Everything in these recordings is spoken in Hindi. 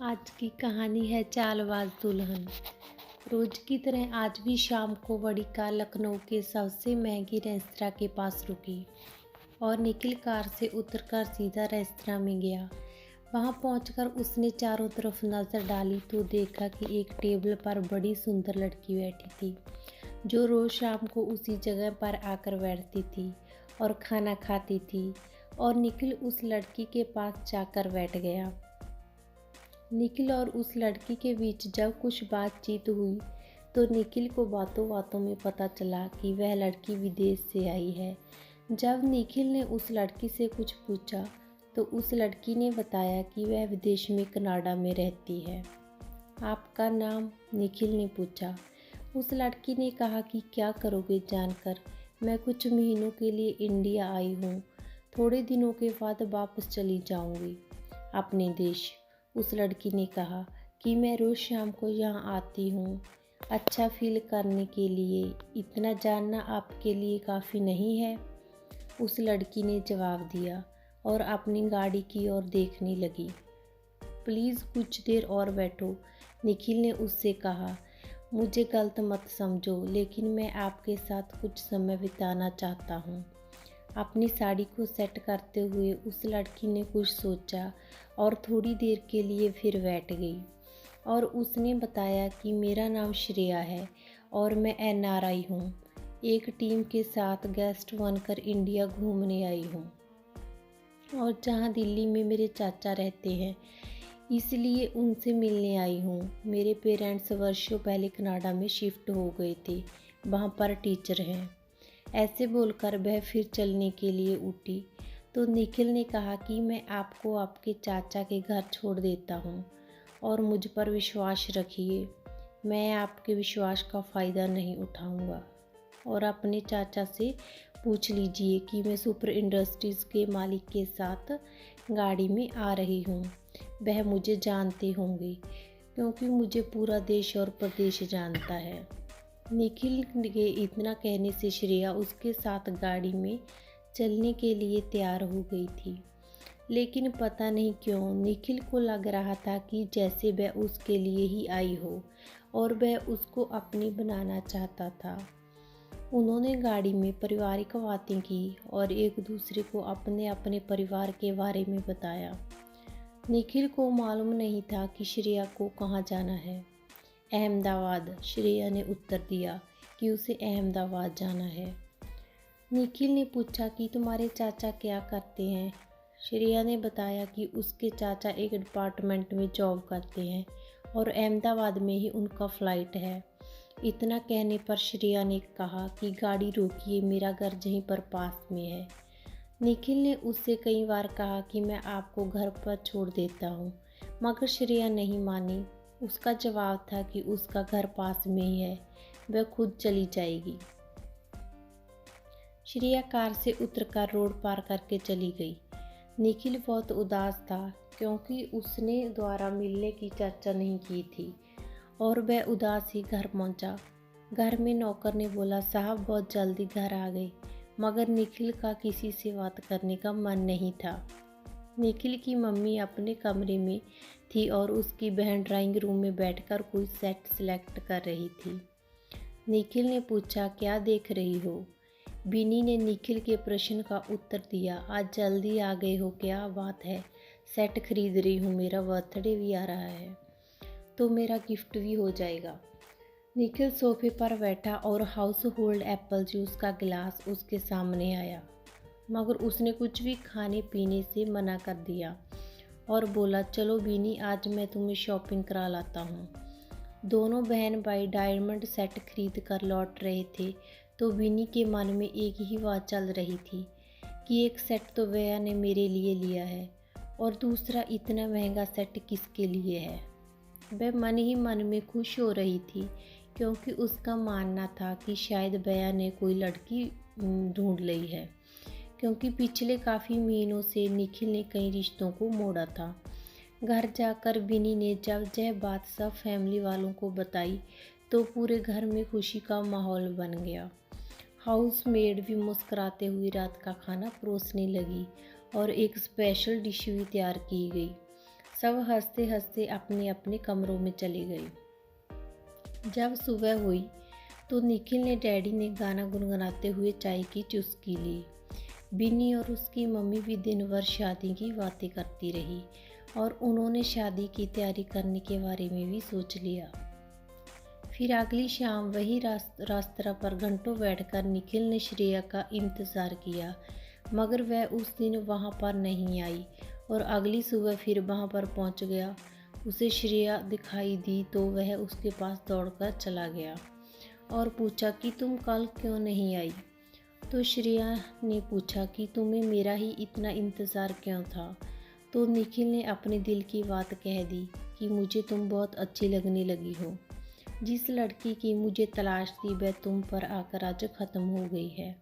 आज की कहानी है चालबाज दुल्हन। रोज की तरह आज भी शाम को बड़ी कार लखनऊ के सबसे महंगी रेस्तरां के पास रुकी और निखिल कार से उतरकर सीधा रेस्तरां में गया। वहां पहुंचकर उसने चारों तरफ नजर डाली तो देखा कि एक टेबल पर बड़ी सुंदर लड़की बैठी थी, जो रोज शाम को उसी जगह पर आकर बैठती थी और खाना खाती थी। और निखिल उस लड़की के पास जाकर बैठ गया। निखिल और उस लड़की के बीच जब कुछ बातचीत हुई तो निखिल को बातों बातों में पता चला कि वह लड़की विदेश से आई है। जब निखिल ने उस लड़की से कुछ पूछा तो उस लड़की ने बताया कि वह विदेश में कनाडा में रहती है। आपका नाम? निखिल ने पूछा। उस लड़की ने कहा कि क्या करोगे जानकर, मैं कुछ महीनों के लिए इंडिया आई हूँ, थोड़े दिनों के बाद वापस चली जाऊँगी अपने देश। उस लड़की ने कहा कि मैं रोज़ शाम को यहाँ आती हूँ अच्छा फील करने के लिए, इतना जानना आपके लिए काफ़ी नहीं है? उस लड़की ने जवाब दिया और अपनी गाड़ी की ओर देखने लगी। प्लीज़ कुछ देर और बैठो, निखिल ने उससे कहा। मुझे गलत मत समझो, लेकिन मैं आपके साथ कुछ समय बिताना चाहता हूँ। अपनी साड़ी को सेट करते हुए उस लड़की ने कुछ सोचा और थोड़ी देर के लिए फिर बैठ गई और उसने बताया कि मेरा नाम श्रेया है और मैं एनआरआई हूँ। एक टीम के साथ गेस्ट बनकर इंडिया घूमने आई हूँ और जहाँ दिल्ली में मेरे चाचा रहते हैं, इसलिए उनसे मिलने आई हूँ। मेरे पेरेंट्स वर्षों पहले कनाडा में शिफ्ट हो गए थे, वहाँ पर टीचर हैं। ऐसे बोलकर वह फिर चलने के लिए उठी तो निखिल ने कहा कि मैं आपको आपके चाचा के घर छोड़ देता हूँ और मुझ पर विश्वास रखिए। मैं आपके विश्वास का फ़ायदा नहीं उठाऊँगा और अपने चाचा से पूछ लीजिए कि मैं सुपर इंडस्ट्रीज़ के मालिक के साथ गाड़ी में आ रही हूँ। वह मुझे जानते होंगे क्योंकि मुझे पूरा देश और प्रदेश जानता है। निखिल के इतना कहने से श्रेया उसके साथ गाड़ी में चलने के लिए तैयार हो गई थी, लेकिन पता नहीं क्यों निखिल को लग रहा था कि जैसे वह उसके लिए ही आई हो और वह उसको अपनी बनाना चाहता था। उन्होंने गाड़ी में पारिवारिक बातें की और एक दूसरे को अपने अपने परिवार के बारे में बताया। निखिल को मालूम नहीं था कि श्रेया को कहाँ जाना है। अहमदाबाद, श्रेया ने उत्तर दिया कि उसे अहमदाबाद जाना है। निखिल ने पूछा कि तुम्हारे चाचा क्या करते हैं? श्रेया ने बताया कि उसके चाचा एक डिपार्टमेंट में जॉब करते हैं और अहमदाबाद में ही उनका फ़्लाइट है। इतना कहने पर श्रेया ने कहा कि गाड़ी रोकिए, मेरा घर यहीं पर पास में है। निखिल ने उससे कई बार कहा कि मैं आपको घर पर छोड़ देता हूँ, मगर श्रेया नहीं मानी। उसका जवाब था कि उसका घर पास में ही है, वह खुद चली जाएगी। श्रेया कार से उतरकर रोड पार करके चली गई। निखिल बहुत उदास था क्योंकि उसने द्वारा मिलने की चर्चा नहीं की थी और वह उदास ही घर पहुंचा। घर में नौकर ने बोला, साहब बहुत जल्दी घर आ गए, मगर निखिल का किसी से बात करने का मन नहीं था। निखिल की मम्मी अपने कमरे में थी और उसकी बहन ड्राइंग रूम में बैठकर कोई सेट सिलेक्ट कर रही थी। निखिल ने पूछा, क्या देख रही हो? बीनी ने निखिल के प्रश्न का उत्तर दिया, आज जल्दी आ गए हो, क्या बात है? सेट खरीद रही हूँ, मेरा बर्थडे भी आ रहा है तो मेरा गिफ्ट भी हो जाएगा। निखिल सोफे पर बैठा और हाउस होल्ड एप्पल जूस का गिलास उसके सामने आया, मगर उसने कुछ भी खाने पीने से मना कर दिया और बोला, चलो बीनी, आज मैं तुम्हें शॉपिंग करा लाता हूँ। दोनों बहन भाई डायमंड सेट खरीद कर लौट रहे थे तो बीनी के मन में एक ही बात चल रही थी कि एक सेट तो भैया ने मेरे लिए लिया है और दूसरा इतना महंगा सेट किसके लिए है। वह मन ही मन में खुश हो रही थी क्योंकि उसका मानना था कि शायद भैया ने कोई लड़की ढूंढ ली है, क्योंकि पिछले काफ़ी महीनों से निखिल ने कई रिश्तों को मोड़ा था। घर जाकर बिनी ने जब यह बात सब फैमिली वालों को बताई तो पूरे घर में खुशी का माहौल बन गया। हाउस मेड भी मुस्कुराते हुए रात का खाना परोसने लगी और एक स्पेशल डिश भी तैयार की गई। सब हंसते हंसते अपने अपने कमरों में चले गए। जब सुबह हुई तो निखिल ने डैडी ने गाना गुनगुनाते हुए चाय की चुस्की ली। बिन्नी और उसकी मम्मी भी दिन भर शादी की बातें करती रही और उन्होंने शादी की तैयारी करने के बारे में भी सोच लिया। फिर अगली शाम वही रास्ता पर घंटों बैठकर निखिल ने श्रेया का इंतज़ार किया, मगर वह उस दिन वहाँ पर नहीं आई और अगली सुबह फिर वहाँ पर पहुँच गया। उसे श्रेया दिखाई दी तो वह उसके पास दौड़कर चला गया और पूछा कि तुम कल क्यों नहीं आई। तो श्रेया ने पूछा कि तुम्हें मेरा ही इतना इंतज़ार क्यों था। तो निखिल ने अपने दिल की बात कह दी कि मुझे तुम बहुत अच्छी लगने लगी हो। जिस लड़की की मुझे तलाश थी वह तुम पर आकर आज ख़त्म हो गई है।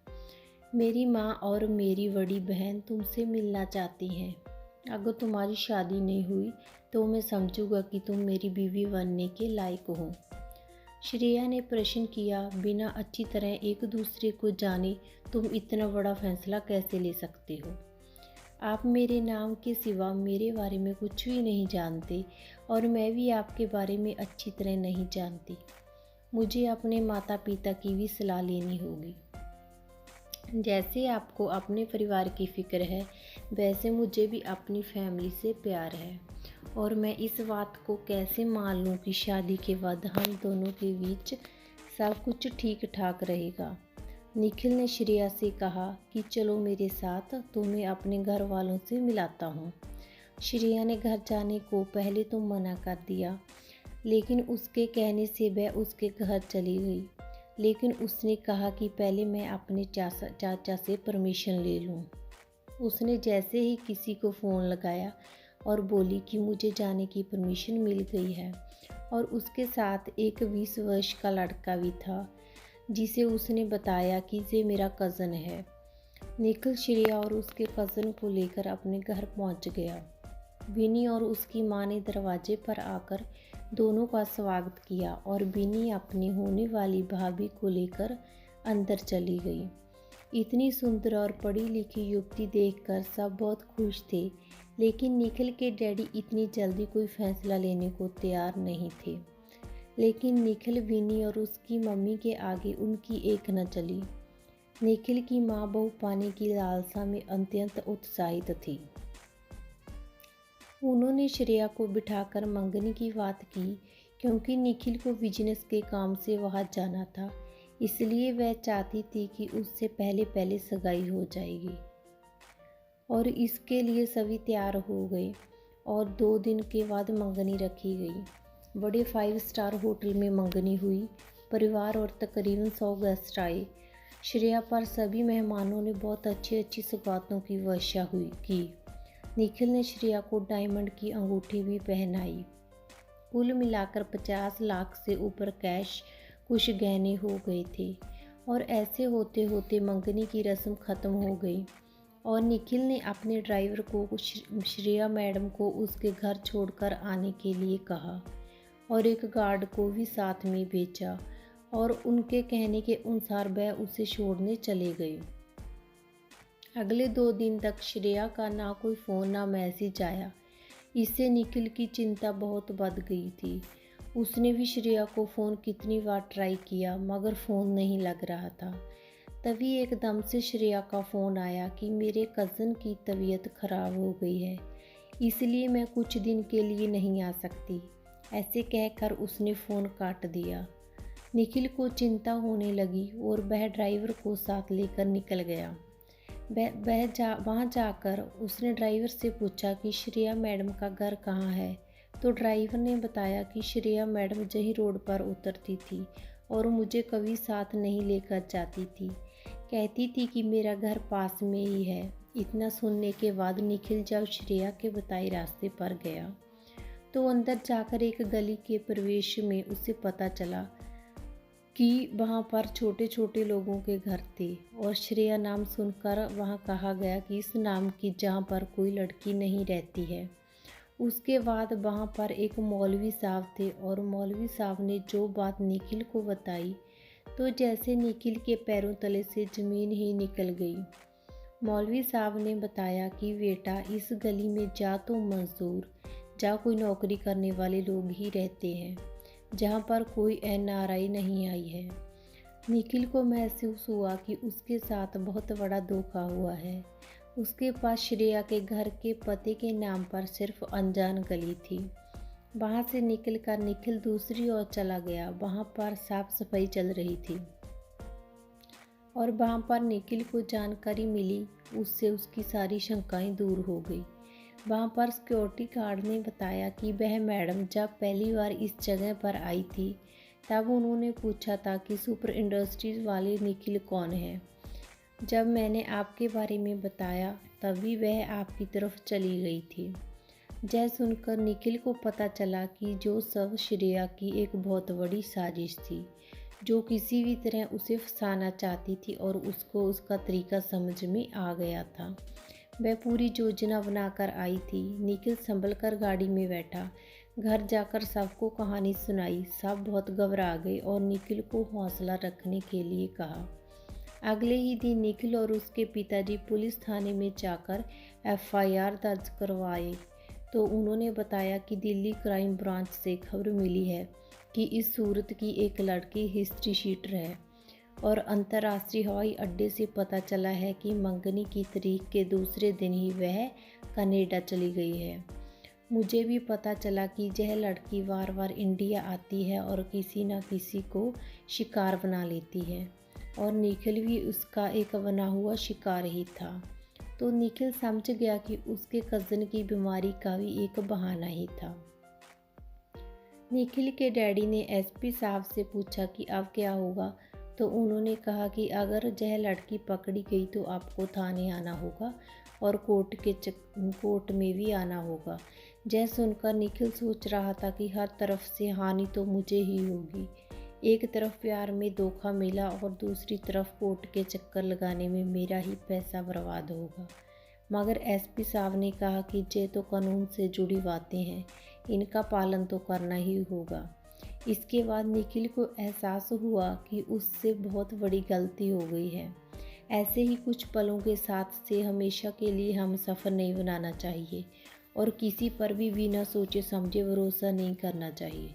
मेरी माँ और मेरी बड़ी बहन तुमसे मिलना चाहती हैं। अगर तुम्हारी शादी नहीं हुई तो मैं समझूंगा कि तुम मेरी बीवी बनने के लायक हो। श्रेया ने प्रश्न किया, बिना अच्छी तरह एक दूसरे को जाने तुम इतना बड़ा फैसला कैसे ले सकते हो? आप मेरे नाम के सिवा मेरे बारे में कुछ भी नहीं जानते और मैं भी आपके बारे में अच्छी तरह नहीं जानती। मुझे अपने माता पिता की भी सलाह लेनी होगी। जैसे आपको अपने परिवार की फ़िक्र है वैसे मुझे भी अपनी फैमिली से प्यार है और मैं इस बात को कैसे मान लूँ कि शादी के बाद हम दोनों के बीच सब कुछ ठीक ठाक रहेगा। निखिल ने श्रेया से कहा कि चलो मेरे साथ, तुम्हें अपने घर वालों से मिलाता हूँ। श्रेया ने घर जाने को पहले तो मना कर दिया, लेकिन उसके कहने से वह उसके घर चली गई। लेकिन उसने कहा कि पहले मैं अपने चाचा से परमिशन ले लूँ। उसने जैसे ही किसी को फ़ोन लगाया और बोली कि मुझे जाने की परमिशन मिल गई है और उसके साथ एक 20 वर्ष का लड़का भी था जिसे उसने बताया कि ये मेरा कज़न है। निखिल श्रेया और उसके कज़न को लेकर अपने घर पहुंच गया। बिनी और उसकी माँ ने दरवाजे पर आकर दोनों का स्वागत किया और बिनी अपनी होने वाली भाभी को लेकर अंदर चली गई। इतनी सुंदर और पढ़ी लिखी युवती देखकर सब बहुत खुश थे, लेकिन निखिल के डैडी इतनी जल्दी कोई फैसला लेने को तैयार नहीं थे। लेकिन निखिल, बिनी और उसकी मम्मी के आगे उनकी एक न चली। निखिल की माँ बहू पाने की लालसा में अत्यंत उत्साहित थी। उन्होंने श्रेया को बिठाकर मंगनी की बात की, क्योंकि निखिल को बिजनेस के काम से वहाँ जाना था, इसलिए वह चाहती थी कि उससे पहले पहले सगाई हो जाएगी। और इसके लिए सभी तैयार हो गए और 2 दिन के बाद मंगनी रखी गई। बड़े 5 स्टार होटल में मंगनी हुई। परिवार और तकरीबन 100 गेस्ट आए। श्रेया पर सभी मेहमानों ने बहुत अच्छी अच्छी सौगातों की वर्षा की। निखिल ने श्रेया को डायमंड की अंगूठी भी पहनाई। कुल मिलाकर 50 लाख से ऊपर कैश, कुछ गहने हो गए थे। और ऐसे होते होते मंगनी की रस्म ख़त्म हो गई और निखिल ने अपने ड्राइवर को श्रेया मैडम को उसके घर छोड़कर आने के लिए कहा और एक गार्ड को भी साथ में भेजा और उनके कहने के अनुसार वह उसे छोड़ने चले गए। अगले 2 दिन तक श्रेया का ना कोई फ़ोन ना मैसेज आया। इससे निखिल की चिंता बहुत बढ़ गई थी। उसने भी श्रेया को फ़ोन कितनी बार ट्राई किया मगर फ़ोन नहीं लग रहा था। तभी एकदम से श्रेया का फ़ोन आया कि मेरे कज़न की तबीयत ख़राब हो गई है, इसलिए मैं कुछ दिन के लिए नहीं आ सकती। ऐसे कहकर उसने फ़ोन काट दिया। निखिल को चिंता होने लगी और वह ड्राइवर को साथ लेकर निकल गया। वहाँ जाकर उसने ड्राइवर से पूछा कि श्रेया मैडम का घर कहाँ है। तो ड्राइवर ने बताया कि श्रेया मैडम यही रोड पर उतरती थी और मुझे कभी साथ नहीं लेकर जाती थी। कहती थी कि मेरा घर पास में ही है। इतना सुनने के बाद निखिल जब श्रेया के बताए रास्ते पर गया तो अंदर जाकर एक गली के प्रवेश में उसे पता चला कि वहाँ पर छोटे छोटे लोगों के घर थे और श्रेया नाम सुनकर वहाँ कहा गया कि इस नाम की जहाँ पर कोई लड़की नहीं रहती है। उसके बाद वहाँ पर एक मौलवी साहब थे और मौलवी साहब ने जो बात निखिल को बताई तो जैसे निखिल के पैरों तले से ज़मीन ही निकल गई। मौलवी साहब ने बताया कि बेटा, इस गली में जा तो मजदूर, जहाँ कोई नौकरी करने वाले लोग ही रहते हैं, जहाँ पर कोई एनआरआई नहीं आई है। निखिल को महसूस हुआ कि उसके साथ बहुत बड़ा धोखा हुआ है। उसके पास श्रेया के घर के पते के नाम पर सिर्फ अनजान गली थी। वहाँ से निकलकर निखिल दूसरी ओर चला गया। वहाँ पर साफ सफाई चल रही थी और वहाँ पर निखिल को जानकारी मिली। उससे उसकी सारी शंकाएं दूर हो गई। वहाँ पर सिक्योरिटी गार्ड ने बताया कि वह मैडम जब पहली बार इस जगह पर आई थी तब उन्होंने पूछा था कि सुपर इंडस्ट्रीज वाले निखिल कौन है। जब मैंने आपके बारे में बताया तभी वह आपकी तरफ चली गई थी। यह सुनकर निखिल को पता चला कि जो सब श्रेया की एक बहुत बड़ी साजिश थी, जो किसी भी तरह उसे फंसाना चाहती थी और उसको उसका तरीका समझ में आ गया था। वह पूरी योजना बनाकर आई थी। निखिल संभल कर गाड़ी में बैठा, घर जाकर सबको कहानी सुनाई। सब बहुत घबरा गए और निखिल को हौसला रखने के लिए कहा। अगले ही दिन निखिल और उसके पिताजी पुलिस थाने में जाकर एफआईआर दर्ज करवाए तो उन्होंने बताया कि दिल्ली क्राइम ब्रांच से खबर मिली है कि इस सूरत की एक लड़की हिस्ट्री शीटर है और अंतर्राष्ट्रीय हवाई अड्डे से पता चला है कि मंगनी की तारीख के दूसरे दिन ही वह कनाडा चली गई है। मुझे भी पता चला कि यह लड़की बार बार इंडिया आती है और किसी न किसी को शिकार बना लेती है और निखिल भी उसका एक बना हुआ शिकार ही था। तो निखिल समझ गया कि उसके कज़न की बीमारी का भी एक बहाना ही था। निखिल के डैडी ने एसपी साहब से पूछा कि अब क्या होगा, तो उन्होंने कहा कि अगर यह लड़की पकड़ी गई तो आपको थाने आना होगा और कोर्ट में भी आना होगा। यह सुनकर निखिल सोच रहा था कि हर तरफ से हानि तो मुझे ही होगी। एक तरफ प्यार में धोखा मिला और दूसरी तरफ कोर्ट के चक्कर लगाने में मेरा ही पैसा बर्बाद होगा। मगर एसपी साहब ने कहा कि ये तो कानून से जुड़ी बातें हैं, इनका पालन तो करना ही होगा। इसके बाद निखिल को एहसास हुआ कि उससे बहुत बड़ी गलती हो गई है। ऐसे ही कुछ पलों के साथ से हमेशा के लिए हम सफ़र नहीं बनाना चाहिए और किसी पर भी बिना सोचे समझे भरोसा नहीं करना चाहिए।